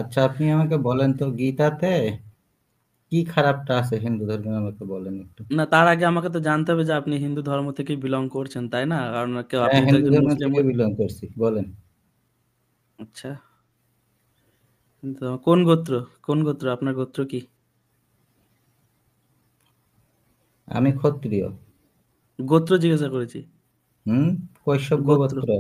আচ্ছা, আপনি আমাকে বলেন তো গীতাতে কি খারাপটা আছে হিন্দু ধর্মে, আমাকে বলেন একটু। না, তার আগে আমাকে তো জানতে হবে যে আপনি হিন্দু ধর্ম থেকে বিলং করছেন, তাই না? কারণ হ্যাঁ, আপনি তো হিন্দু একজন ধর্ম মুসলিম। থেকে বিলং করছি, বলেন। আচ্ছা, তো কোন গোত্র আপনার গোত্র কি? আমি ক্ষত্রিয়। গোত্র জিজ্ঞাসা করেছি। হুম। কৈশব্য গোত্র। গোত্র।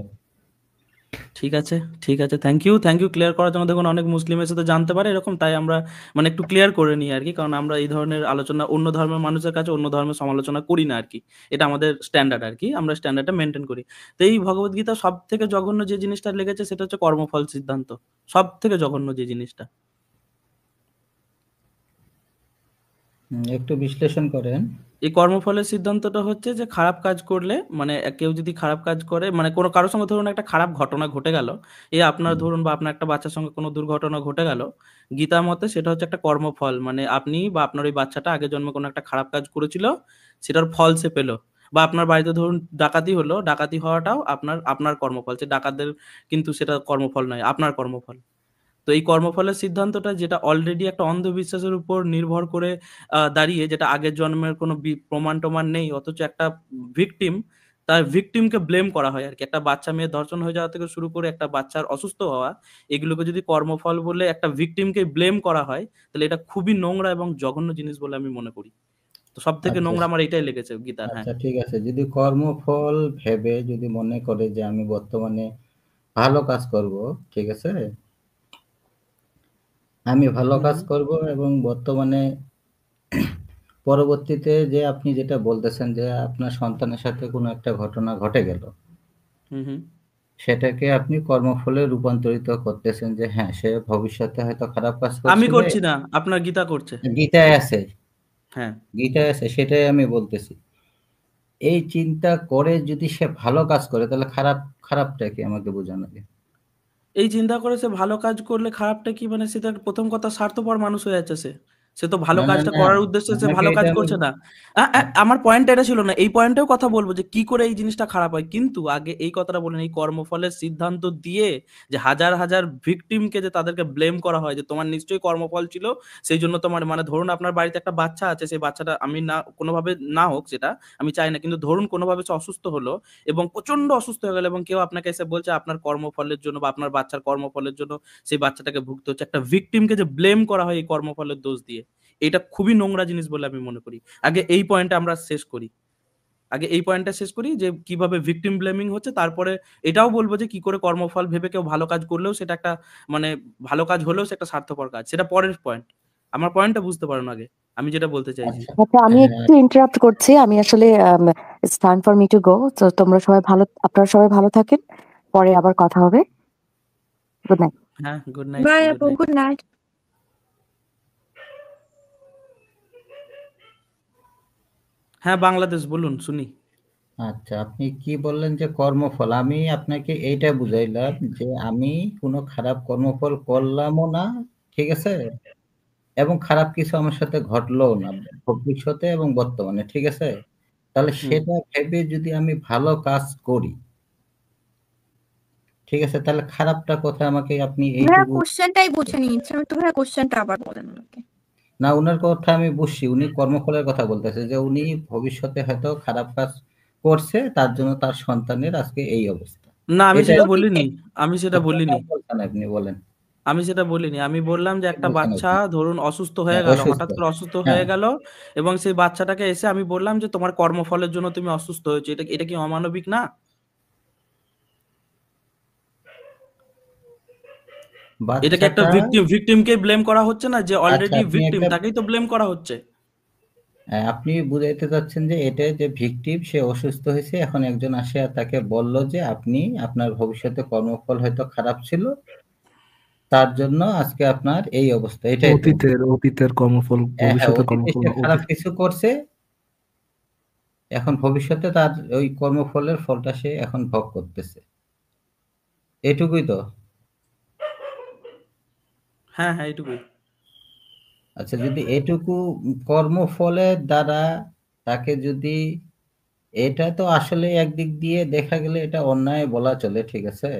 ঠিক আছে, ঠিক আছে, থ্যাংক ইউ ক্লিয়ার করার জন্য। দেখুন, অনেক মুসলিম এসে তো জানতে পারে এরকম, তাই আমরা মানে একটু ক্লিয়ার করে নিই আর কি, কারণ আমরা এই ধরনের আলোচনা অন্য ধর্মের মানুষের কাছে অন্য ধর্মের সমালোচনা করি না আর কি। এটা আমাদের স্ট্যান্ডার্ড আর কি, আমরা স্ট্যান্ডার্ডটা মেনটেন করি। তো এই ভগবত গীতা সব থেকে জঘন্য যে জিনিসটা লেগেছে সেটা হচ্ছে কর্মফল সিদ্ধান্ত। সব থেকে জঘন্য যে জিনিসটা, একটু বিশ্লেষণ করেন। এই কর্মফলের সিদ্ধান্তটা হচ্ছে যে খারাপ কাজ করলে, মানে কেউ যদি খারাপ কাজ করে, মানে কোনো কারোর সঙ্গে ধরুন একটা খারাপ ঘটনা ঘটে গেল, আপনার হুম, ধরুন বা আপনার একটা বাচ্চার সঙ্গে কোনো দুর্ঘটনা ঘটে গেল, গীতা মতে সেটা হচ্ছে একটা কর্মফল। মানে আপনি বা আপনার ওই বাচ্চাটা আগের জন্মে কোনো একটা খারাপ কাজ করেছিল, সেটার ফল সে পেলো। বা আপনার বাড়িতে ধরুন ডাকাতি হলো, ডাকাতি হওয়াটাও আপনার আপনার কর্মফল, সে ডাকাতদের কিন্তু সেটা কর্মফল নয়, আপনার কর্মফল। তো এই কর্মফলের সিদ্ধান্তটা যেটা অলরেডি একটা অন্ধবিশ্বাসের উপর নির্ভর করে দাঁড়িয়ে, যেটা আগের জন্মের কোনো প্রমাণ টমাণ নেই, অথচ একটা ভিকটিম, তার ভিকটিমকে ব্লেম করা হয় আর কি। একটা বাচ্চা মেয়ে ধর্ষণ হয়ে যাওয়া থেকে শুরু করে একটা বাচ্চার অসুস্থ হওয়া, এগুলোকে যদি কর্মফল বলে একটা ভিকটিমকে ব্লেম করা হয়, তাহলে এটা খুবই নোংরা এবং জঘন্য জিনিস বলে আমি মনে করি। তো সব থেকে আচ্ছা, নোংরা আমার এটাই লেগেছে গীতার। হ্যাঁ। আচ্ছা, ঠিক আছে, যদি কর্মফল ভেবে যদি মনে করে যে আমি বর্তমানে ভালো কাজ করব, ঠিক আছে, আমি ভালো হুম কাজ হুম করব এবং বর্তমানে পরবর্তীতে যে আপনি যেটা বলতেছেন যে আপনার সন্তানের সাথে কোনো একটা ঘটনা ঘটে গেল, হুম হুম। সেটাকে আপনি কর্মফলে রূপান্তরিত করতেছেন যে হ্যাঁ, সে ভবিষ্যতে হয়তো খারাপ কাজ আমি করছিল। করছি না, আপনার গীতা করছে। গীতায় আছে, হ্যাঁ। গীতায় আছে, সেটাই আমি বলতেছি। এই চিন্তা করে যদি সে ভালো কাজ করে তাহলে খারাপটা কি আমাকে বোঝান আগে। এই চিন্তা করে সে ভালো কাজ করলে খারাপটা কি, মানে সে তার প্রথম কথা স্বার্থপর মানুষ হয়ে যাচ্ছে। সে সে তো ভালো না, না, কাজটা না, করার উদ্দেশ্যে সে আপনাকে ভালো এটা কাজ আমি করছে না। আমার পয়েন্ট এটা ছিল না, এই পয়েন্টেও কথা বলবো যে কি করে এই জিনিসটা খারাপ হয়, কিন্তু আগে এই কথাটা বলেন, এই কর্মফলের সিদ্ধান্ত দিয়ে যে হাজার হাজার ভিকটিমকে যে তাদেরকে ব্লেম করা হয় যে তোমার নিশ্চয়ই কর্মফল ছিল, সেই জন্য তোমার, মানে ধরুন আপনার বাড়িতে একটা বাচ্চা আছে, সেই বাচ্চাটা আমি না কোনোভাবে না হোক সেটা আমি চাই না, কিন্তু ধরুন কোনোভাবে সে অসুস্থ হলো এবং প্রচন্ড অসুস্থ হয়ে গেল, এবং কেউ আপনাকে এসে বলছে আপনার কর্মফলের জন্য বা আপনার বাচ্চার কর্মফলের জন্য সেই বাচ্চাটাকে ভুগতে হচ্ছে, একটা ভিকটিমকে যে ব্লেম করা হয় এই কর্মফলের দোষ দিয়ে, এটা খুবই নোংরা জিনিস বলে আমি মনে করি। আগে এই পয়েন্টটা আমরা শেষ করি, আগে এই পয়েন্টটা শেষ করি যে কিভাবে ভিকটিম ব্লেমিং হচ্ছে, তারপরে এটাও বলবো যে কি করে কর্মফল ভেবে কেউ ভালো কাজ করলেও সেটা একটা, মানে ভালো কাজ হলেও সেটা স্বার্থপর কাজ, সেটা পরের পয়েন্ট। আমার পয়েন্টটা বুঝতে পারেন আগে, আমি যেটা বলতে চাইছি। আচ্ছা, আচ্ছা, আমি হ্যাঁ, একটু ইন্টারাপ্ট করছি। আমি আসলে it's time for me to go. তো আপনারা সবাই ভালো থাকেন। পরে আবার কথা হবে। Good night. হ্যাঁ, গুড নাইট, বাই গুড আপু, নাইট। Good night. হ্যাঁ, বাংলাদেশ বলুন, শুনি। আচ্ছা, আপনি কি বললেন যে কর্মফল, আমি আপনাকে এইটা বুঝাইলাম যে আমি কোনো খারাপ কর্মফল করলামও না, ঠিক আছে, এবং খারাপ কিছু আমার সাথে ঘটলোও না ভবিষ্যতে এবং বর্তমানে, ঠিক আছে। তাহলে হুম। সেটা ভেবে যদি আমি ভালো কাজ করি, ঠিক আছে, তাহলে খারাপটা কোথায় আমাকে আপনি ভাইয়া এইটুকু। কোশ্চেনটাই বুঝে নিচ্ছে, আমি তো ভাইয়া কোশ্চেনটা আবার বলেন আমাকে। না, উনার কথা আমি বুঝছি, উনি কর্মফলের কথা বলতেছে যে উনি ভবিষ্যতে হয়তো খারাপ কাজ করছে, তার জন্য তার সন্তানের আজকে এই অবস্থা। না, আমি এটা সেটা ওকে। বলিনি। আমি সেটা কোনটা বলিনি। বলছেন আপনি, বলেন। আমি সেটা বলিনি। আমি বললাম যে কি একটা বলছেন বাচ্চা আপনি? ধরুন অসুস্থ হয়ে হ্যাঁ, গেল, অসুস্থ। হঠাৎ করে অসুস্থ হ্যাঁ, হয়ে গেল, এবং সেই বাচ্চাটাকে এসে আমি বললাম যে তোমার কর্মফলের জন্য তুমি অসুস্থ হয়েছো, এটা এটা কি অমানবিক না? এটা কি একটা বাচ্চাটা। ভিকটিমকে ব্লেম করা হচ্ছে না, যে আচ্ছা, অলরেডি আপনি ভিকটিম একটা, তাকেই তো ব্লেম করা হচ্ছে। আপনি বুঝাইতে চাচ্ছেন যে এটা যে ভিকটিম, সে অসুস্থ হয়েছে, এখন একজন আসে আর তাকে বলল যে আপনি আপনার ভবিষ্যতে কর্মফল হয়তো খারাপ ছিল, তার জন্য আজকে আপনার এই অবস্থা, এটাই তো। অতীতের অতীতের কর্মফল, হ্যাঁ, হ্যাঁ, ভবিষ্যতের অতীতে কর্মফল সে খারাপ অতীত। কিছু করছে, এখন ভবিষ্যতে তার ওই কর্মফলের ফলটা সে এখন ভোগ করতেছে, এটুকুই তো। হ্যাঁ হ্যাঁ, এইটুকুই। আচ্ছা, যদি এটুকু কর্মফলের দ্বারা তাকে যদি, এটা তো আসলে একদিক দিয়ে দেখা গেলে এটা অন্যায় বলা চলে, ঠিক আছে,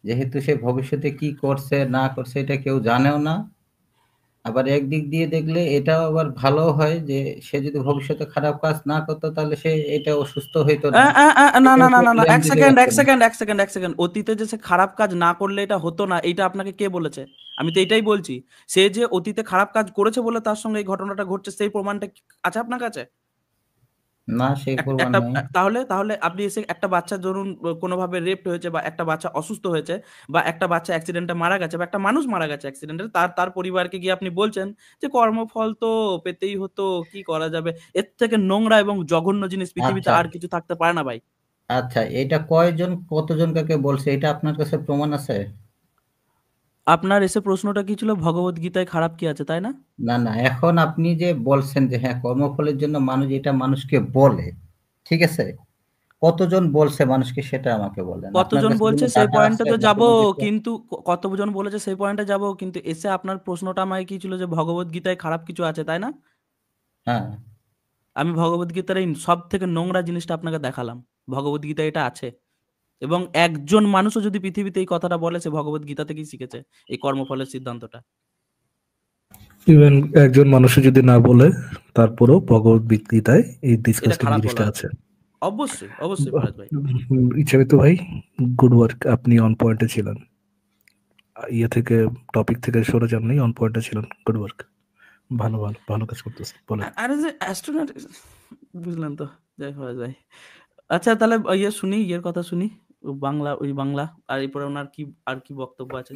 যেহেতু সে ভবিষ্যতে কি করছে না করছে এটা কেউ জানেও না। আবার একদিক দিয়ে দেখলে এটাও আবার ভালো হয় যে সে যদি ভবিষ্যতে খারাপ কাজ না করতো তাহলে সে এটা অসুস্থ হইতো না। না এটার না না উপর না না ব্লেম এক দিলে সেকেন্ড এক যাচ্ছে না। সেকেন্ড এক সেকেন্ড এক সেকেন্ড অতীতে যে সে খারাপ কাজ না করলে এটা হতো না এইটা আপনাকে কে বলেছে? আমি তো এটাই বলছি। সে যে অতীতে খারাপ কাজ করেছে বলে তার সঙ্গে এই ঘটনাটা ঘটছে সেই প্রমাণটা আছে আপনার কাছে? না সেই প্রমাণ একটা নেই। তাহলে তাহলে আপনি এসে একটা বাচ্চা ধরুন কোনোভাবে রেপড হয়েছে বা একটা বাচ্চা অসুস্থ হয়েছে বা একটা বাচ্চা অ্যাক্সিডেন্টে মারা গেছে বা একটা মানুষ মারা গেছে অ্যাক্সিডেন্টে তার তার পরিবারকে গিয়ে আপনি বলছেন যে কর্মফল তো পেতেই হতো, কি করা যাবে? এর থেকে নোংরা এবং জঘন্য জিনিস পৃথিবীতে আচ্ছা, আর কিছু থাকতে পারে না ভাই। আচ্ছা, এটা কয়জন কতজন কাকে বলছে এটা আপনার কাছে প্রমাণ আছে? আপনার এসে প্রশ্নটা কি ছিল ভগবদ্গীতায় খারাপ কি আছে, তাই না? না, না, এখন আপনি যে বলছেন যে হ্যাঁ, কর্মফলের জন্য মানুষ এটা মানুষকে বলে। ঠিক আছে? কতজন বলছে মানুষকে সেটা আমাকে বলেন। আপনার কতজন কাছে বলছে কোনো সেই ডাটা পয়েন্টে আছে তো বা যাব, কোনো কিছু? কিন্তু কতজন বলেছে সেই পয়েন্টে যাব, কিন্তু এসে আপনার প্রশ্নটা আমায় কি ছিল যে ভগবদ্গীতায় খারাপ কিছু আছে, তাই না? হ্যাঁ, আমি ভগবদ্গীতার এই সব থেকে নোংরা জিনিসটা আপনাকে দেখালাম। ভগবদ্গীতায় এটা আছে এবং একজন মানুষও যদি পৃথিবীতে এই কথাটা বলে সে ভগবদ্গীতা থেকেই শিখেছে এই কর্মফলের সিদ্ধান্তটা। ইভেন একজন মানুষও যদি না বলে তারপরেও ভগবদ্গীতায় এই এটা ডিসকাস্টিং খারাপ জিনিসটা বলা আছে। অবশ্যই অবশ্যই ফরাজ ভাই। ইচ্ছামি তো ভাই, গুড ওয়ার্ক, আপনি অন পয়েন্টে ছিলেন। ইয়ে থেকে টপিক থেকে সরে যাননি, অন পয়েন্টে ছিলেন, গুড ওয়ার্ক। ভালো ভালো ভালো কাজ করতেছে, বলেন। আরে যে অ্যাস্ট্রোনট বুঝলেন তো, যাই ফরাজ ভাই। আচ্ছা তাহলে ইয়ে শুনি, ইয়ের কথা শুনি, ওই বাংলা আর এরপরে ওনার কি আর কি বক্তব্য আছে।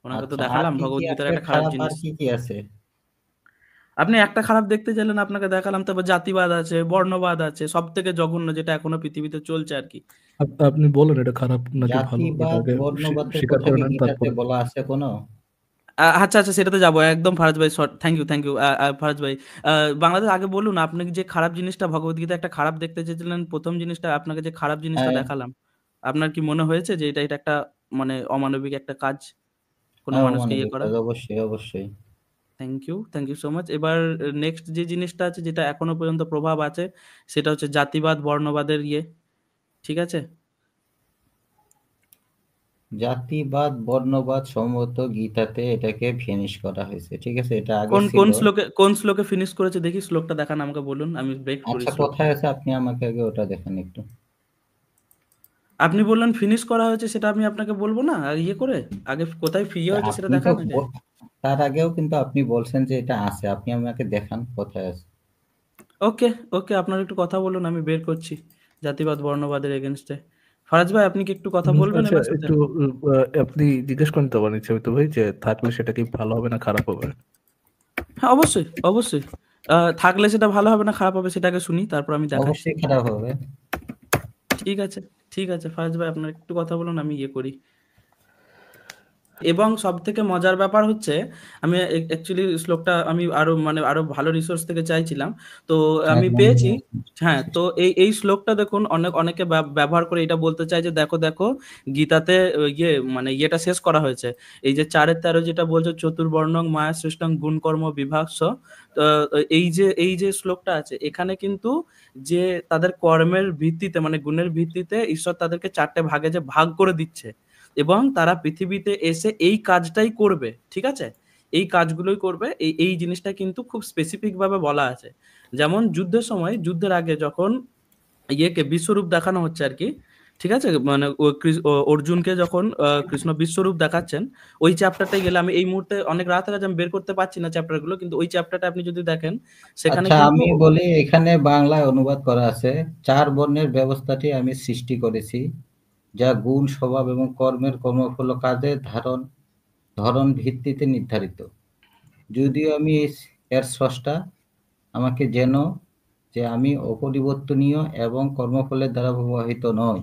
ওনাকে তো আচ্ছা, আর দেখালাম কি কি ভগবদ্গীতার আছে একটা খারাপ খারাপ, আর জিনিস। কি কি আছে? আপনি একটা খারাপ দেখতে চাইলেন, আপনাকে দেখালাম। তারপর জাতিবাদ আছে, বর্ণবাদ আছে, সব থেকে জঘন্য যেটা এখনো পৃথিবীতে চলছে আর কি। আপনি বলেন এটা খারাপ নাকি ভালো, এটা জাতিবাদ আগে বর্ণবাদের স্বীকার কথা করে কি নেন গীতাতে তারপরে। বলা আছে কোনো? আচ্ছা আচ্ছা সেটাতে যাবো একদম ফারাজ ভাই। Thank you thank you Faraz ভাই। বাংলাদেশ আগে বলুন, আপনি যে খারাপ জিনিসটা ভগবদ্গীতা একটা খারাপ দেখতে চেয়েছিলেন, প্রথম জিনিসটা আপনাকে যে খারাপ জিনিসটা হ্যাঁ, দেখালাম, আপনার কি মনে হয়েছে যে এটা এটা একটা মানে অমানবিক একটা কাজ কোনো হ্যাঁ, মানুষকে ইয়ে অমানবিক করা? কাজ, অবশ্যই, অবশ্যই। Thank you so much. এবার নেক্সট যে জিনিসটা আছে যেটা এখনো পর্যন্ত প্রভাব আছে সেটা হচ্ছে জাতিবাদ বর্ণবাদের ইয়ে, ঠিক আছে? জাতিবাদ বর্ণবাদ সম্ভবত গীতাতে এটাকে ফিনিশ করা হয়েছে। ঠিক আছে? এটা আগে কোন ছিল। কোন শ্লোকে ফিনিশ করেছে দেখি, শ্লোকটা দেখান আমাকে, বলুন, আমি ব্রেক করি আচ্ছা, শ্লোকটা। কোথায় আছে আপনি আমাকে আগে ওটা দেখান একটু। আপনি বললেন ফিনিশ করা হয়েছে, সেটা আমি আপনাকে বলবো না আর ইয়ে করে? আগে কোথায় ইয়ে হয়েছে সেটা আপনি তো দেখান আগে। তার আগেও কিন্তু আপনি বলছেন যে এটা আছে। আপনি আমাকে দেখান কোথায় আছে। ওকে ওকে, আপনার একটু কথা বলুন, আমি বের করছি জাতিবাদ বর্ণবাদের এগেনস্টে। ফারাজ ভাই আপনি কি একটু কথা বলবেন আচ্ছা, এনার সাথে? একটু আপনি জিজ্ঞেস করতে পারেন ইচ্ছামি তো ভাই যে থাকলে সেটা কি ভালো হবে না খারাপ হবে? হ্যাঁ অবশ্যই অবশ্যই। থাকলে সেটা ভালো হবে না খারাপ হবে সেটাকে শুনি, তারপর আমি দেখাচ্ছি। অবশ্যই খারাপ হবে। ঠিক আছে ঠিক আছে ফারাজ ভাই, আপনার একটু কথা বলুন, আমি ইয়ে করি। এবং সবথেকে মজার ব্যাপার হচ্ছে, আমি অ্যাকচুয়ালি শ্লোকটা আমি আরো ভালো রিসোর্স থেকে চাইছিলাম। তো আমি একদম। পেয়েছি। হ্যাঁ, তো এই শ্লোকটা দেখুন, অনেকে ব্যবহার করে এটা বলতে চায় যে দেখো দেখো গীতাতে ইয়েটা শেষ করা হয়েছে। এই যে 4:13 যেটা বলছে চতুর্বর্ণং মায়া সৃষ্টং গুণ কর্ম বিভাগস। তো এই যে শ্লোকটা আছে এখানে কিন্তু যে তাদের কর্মের ভিত্তিতে মানে গুণের ভিত্তিতে ঈশ্বর তাদেরকে 4টে ভাগে যে ভাগ করে দিচ্ছে এবং তারা পৃথিবীতে এসে এই কাজটাই করবে, ঠিক আছে? এই কাজগুলোই করবে। এই জিনিসটা কিন্তু খুব স্পেসিফিক ভাবে বলা আছে। যেমন যুদ্ধের সময়, যুদ্ধের আগে যখন বিশ্বরূপ দেখানো হচ্ছে আর কি, ঠিক আছে? মানে অর্জুনকে যখন কৃষ্ণ বিশ্বরূপ দেখাচ্ছেন, ওই চ্যাপ্টারটাই গেলে, আমি এই মুহূর্তে অনেক রাত হয়ে গেছে, আমি বের করতে পারছি না চ্যাপ্টার গুলো, কিন্তু ওই চ্যাপ্টারটা আপনি যদি দেখেন সেখানে আচ্ছা, কিন্তু আমি বলি, এখানে বাংলায় অনুবাদ করা আছে, 4 বর্ণের ব্যবস্থাটি আমি সৃষ্টি করেছি, যা গুণ স্বভাব এবং কর্মের কর্মফল কাজের ধরন ভিত্তিতে নির্ধারিত। যদিও আমি এর স্রষ্টা, আমাকে যেন যে আমি অপরিবর্তনীয় এবং কর্মফলের দ্বারা প্রভাবিত নই।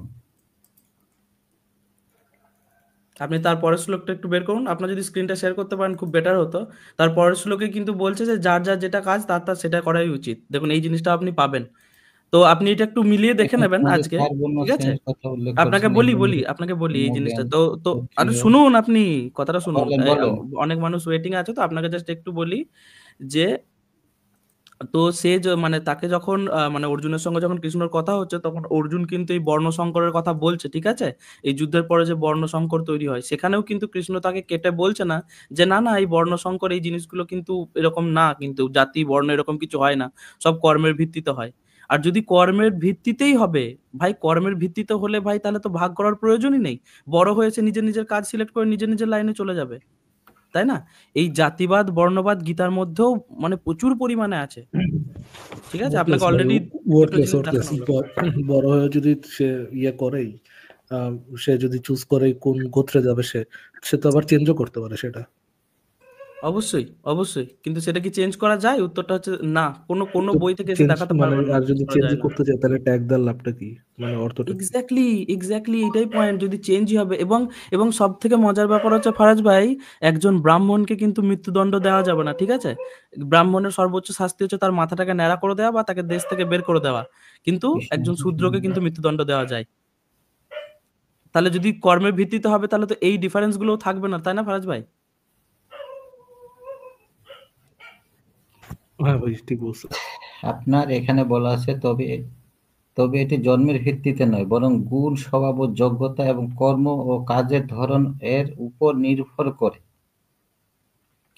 আপনি তার পরের শ্লোকটা একটু বের করুন। আপনার যদি স্ক্রিনটা শেয়ার করতে পারেন খুব বেটার হতো। তার পরের শ্লোকে কিন্তু বলছে যে যার যার যেটা কাজ তার তার সেটা করাই উচিত। দেখুন এই জিনিসটা আপনি পাবেন। তো আপনি এটা একটু মিলিয়ে দেখে এখন নেবেন তোমাদের আজকে। 4 বর্ণ ঠিক আছে? শ্রেণীর কথা উল্লেখ আপনাকে করছেন, বলি এগুলো বলি আপনাকে বলি এই জিনিসটা। মৌজ্ঞান, তো আরে ক্ষত্রিয়। শুনুন, আপনি কথাটা শুনুন। বলেন, বলেন। অনেক মানুষ ওয়েটিং আছে, তো আপনাকে জাস্ট একটু বলি যে তো সে মানে তাকে যখন মানে অর্জুনের সঙ্গে যখন কৃষ্ণর কথা হচ্ছে তখন অর্জুন কিন্তু এই বর্ণ সংকরের কথা বলছে, ঠিক আছে? এই যুদ্ধের পরে যে বর্ণ সংকর তৈরি হয় সেখানেও কিন্তু কৃষ্ণ তাকে কেটে বলছে না যে না না এই বর্ণ সংকর এই জিনিসগুলো কিন্তু এরকম না, কিন্তু জাতি বর্ণ এরকম কিছু হয় না, সব কর্মের ভিত্তিতে হয়। আর যদি কর্মের ভিত্তিতেই হবে ভাই, কর্মের ভিত্তিতে হলে ভাই তাহলে তো ভাগ করার প্রয়োজনই নেই। বড় হয়েছে নিজের নিজের কাজ সিলেক্ট করে নিজের নিজের লাইনে চলে যাবে, তাই না? এই জাতিবাদ বর্ণবাদ গীতার মধ্যেও মানে প্রচুর পরিমাণে আছে, ঠিক আছে? আপনাকে ওয়ার্ডলেস ভাই, অলরেডি দুটো ওয়ার্ডলেস জিনিস ওয়ার্ডলেস। দেখানো হলো। বড় হয়ে যদি সে ইয়ে করেই, সে যদি চুজ করে কোন গোত্রে যাবে, সে তো আবার চেঞ্জও করতে পারে সেটা। অবশ্যই অবশ্যই, কিন্তু সেটা কি চেঞ্জ করা যায়? উত্তরটা হচ্ছে না, কোনো কোনো তো বই থেকে এসে চেঞ্জ দেখাতে মানে, পারবেন না আর চেঞ্জ যদি করা চেঞ্জ যায় না। করতে চায় তাহলে ট্যাগ দেওয়ার লাভটা কি, মানে অর্থটা কি? এক্স্যাক্টলি এক্স্যাক্টলি, এটাই পয়েন্ট। যদি চেঞ্জই হবে, এবং সব থেকে মজার ব্যাপার হচ্ছে ফারাজ ভাই, একজন ব্রাহ্মণকে কিন্তু মৃত্যুদণ্ড দেওয়া যাবে না, ঠিক আছে? ব্রাহ্মণের সর্বোচ্চ শাস্তি হচ্ছে তার মাথাটাকে ন্যাড়া করে দেওয়া বা তাকে দেশ থেকে বের করে দেওয়া, কিন্তু কৃষ্ণ। একজন শূদ্রকে কিন্তু মৃত্যুদণ্ড দেওয়া যায়। তাহলে যদি কর্মের ভিত্তিতে হবে তাহলে তো এই ডিফারেন্স গুলোও থাকবে না, তাই না ফারাজ ভাই? হ্যাঁ ভাই, ঠিক বলছো। আপনার এখানে বলা আছে তবে তবে এটি জন্মের ভিত্তিতে নয়, বরং গুণ, স্বভাব ও যোগ্যতা এবং কর্ম ও কাজের ধরন এর উপর নির্ভর করে।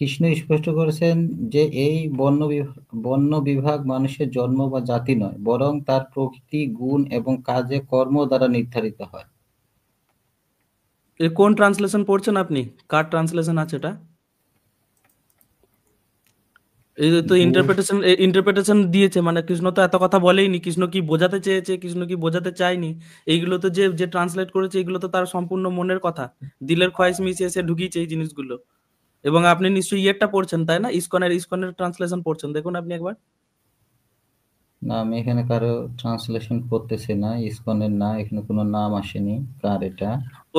কৃষ্ণ স্পষ্ট করেছেন যে এই বর্ণ বিভাগ মানুষের জন্ম বা জাতি নয়, বরং তার প্রকৃতি, গুণ এবং কাজে কর্ম দ্বারা নির্ধারিত হয়। কোন ট্রান্সলেশন পড়ছেন আপনি? কার ট্রান্সলেশন আছে এটা? এই তো গুণ ইন্টারপ্রিটেশন দিয়েছে, মানে কৃষ্ণ তো এত কথা বলেইনি। কৃষ্ণ কি বোঝাতে চেয়েছে, কৃষ্ণ কি বোঝাতে চায়নি, এইগুলো তো যে যে ট্রান্সলেট করেছে এগুলো তো তার সম্পূর্ণ মনের কথা, দিলের খোয়াইশ মিশিয়ে সে ঢুকিয়েছে এই জিনিসগুলো। এবং আপনি নিশ্চয়ই ইয়েরটা পড়ছেন, তাই না? ইসকনের ট্রান্সলেশন পড়ছেন, দেখুন আপনি একবার। না, আমি এখানে কারো ট্রান্সলেশন করতেছি না, ইসকনের না, এখানে কোনো নাম আসেনি কার এটা।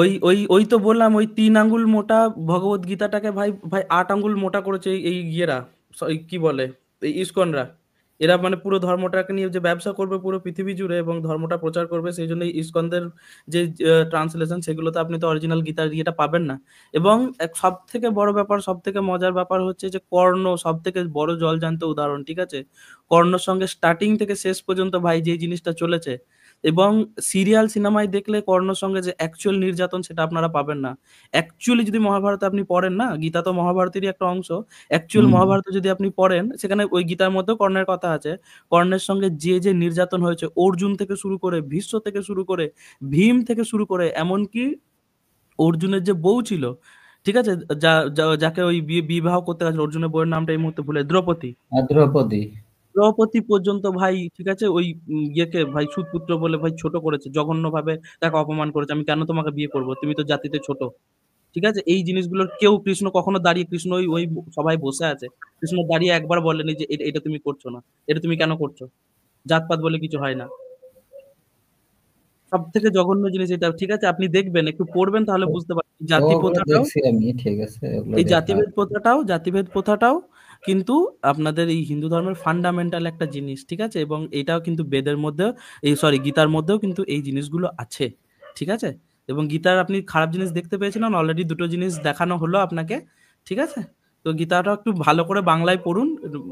ওই ওই ওই তো বললাম, ওই 3 আঙ্গুল মোটা ভগবত গীতাটাকে ভাই ভাই 8 আঙ্গুল মোটা করেছে এই ইয়েরা, কি বলে, এই ইসকনরা। এরা মানে পুরো ধর্মটাকে নিয়ে যে ব্যবসা করবে পুরো পৃথিবী জুড়ে এবং ধর্মটা প্রচার করবে, সেই জন্য এই ইসকনদের যে ট্রান্সলেশন সেগুলোতে আপনি তো অরিজিনাল গীতার ইয়েটা পাবেন না। এবং সব থেকে বড় ব্যাপার, সব থেকে মজার ব্যাপার হচ্ছে যে কর্ণ সব থেকে বড় জলজান্ত উদাহরণ, ঠিক আছে? কর্ণর সঙ্গে স্টার্টিং থেকে শেষ পর্যন্ত ভাই যে জিনিসটা চলেছে, এবং সিরিয়াল সিনেমায় দেখলে কর্ণর সঙ্গে যে অ্যাকচুয়াল নির্যাতন সেটা আপনারা পাবেন না। অ্যাকচুয়ালি যদি মহাভারতে আপনি পড়েন না, গীতা তো মহাভারতেরই একটা অংশ, অ্যাকচুয়াল হুম। মহাভারতে যদি আপনি পড়েন সেখানে ওই গীতার মধ্যেও কর্ণের কথা আছে। কর্ণের সঙ্গে যে যে নির্যাতন হয়েছে, অর্জুন থেকে শুরু করে, ভীষ্ম থেকে শুরু করে, ভীম থেকে শুরু করে, এমনকি অর্জুনের যে বউ ছিল, ঠিক আছে, যাকে ওই বিবাহ করতে গেছিল, অর্জুনের বউয়ের নামটা এই মুহূর্তে ভুলে, দ্রৌপদী। দ্রৌপদী। দ্রৌপদী পর্যন্ত ভাই, ঠিক আছে, ওই ইয়েকে ভাই সুতপুত্র বলে ভাই ছোট করেছে, জঘন্যভাবে তাকে অপমান করেছে। আমি কেন তোমাকে বিয়ে করব, তুমি তো জাতিতে ছোট, ঠিক আছে? এই জিনিসগুলোর কেউ কৃষ্ণ কখনো দাঁড়িয়ে, কৃষ্ণ ওই ওই সবাই বসে আছে, কৃষ্ণ দাঁড়িয়ে একবার বলেনি যে এটা তুমি করছো না, এটা তুমি কেন করছো, জাতপাত বলে কিছু হয় না। সব থেকে জঘন্য জিনিস এটা, ঠিক আছে? আপনি দেখবেন, একটু পড়বেন, তাহলে বুঝতে পারবেন। জাতি ওগুলো প্রথাটাও, দেখছি আমি, ঠিক আছে, ওগুলো এই দেখা। জাতিভেদ প্রথাটাও কিন্তু আপনাদের এই হিন্দু ধর্মের ফান্ডামেন্টাল একটা জিনিস, ঠিক আছে? এবং এটাও কিন্তু বেদের মধ্যেও, গীতার মধ্যেও কিন্তু এই জিনিসগুলো আছে, ঠিক আছে? এবং গীতার আপনি খারাপ জিনিস দেখতে পেয়েছিলেন, অলরেডি দুটো জিনিস দেখানো হলো আপনাকে, ঠিক আছে? তো গীতাটা একটু ভালো করে বাংলায় পড়ুন,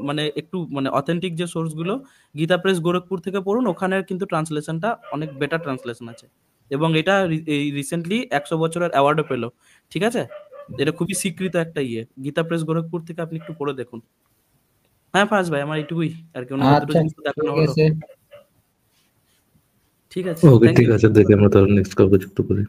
মানে একটু মানে অথেন্টিক যে সোর্স গুলো, গীতা প্রেস গোরখপুর থেকে পড়ুন, ওখানে কিন্তু ট্রান্সলেশনটা অনেক বেটার ট্রান্সলেশন আছে। এবং এটা এই রিসেন্টলি 100 বছরের অ্যাওয়ার্ডও পেলো, ঠিক আছে? এটা খুবই স্বীকৃত একটা ইয়ে, গীতা প্রেস গোরখপুর থেকে আপনি একটু পড়ে দেখুন। হ্যাঁ ফারাজ ভাই, আমার এইটুকুই আর কি, অন্য দুটো আচ্ছা, জিনিস তো দেখানো ঠিক হলো। আছে। ঠিক আছে, ওকে, থ্যাংক ঠিক ইউ। আছে, দেখে আমরা তাহলে নেক্সট কাউকে যুক্ত করি।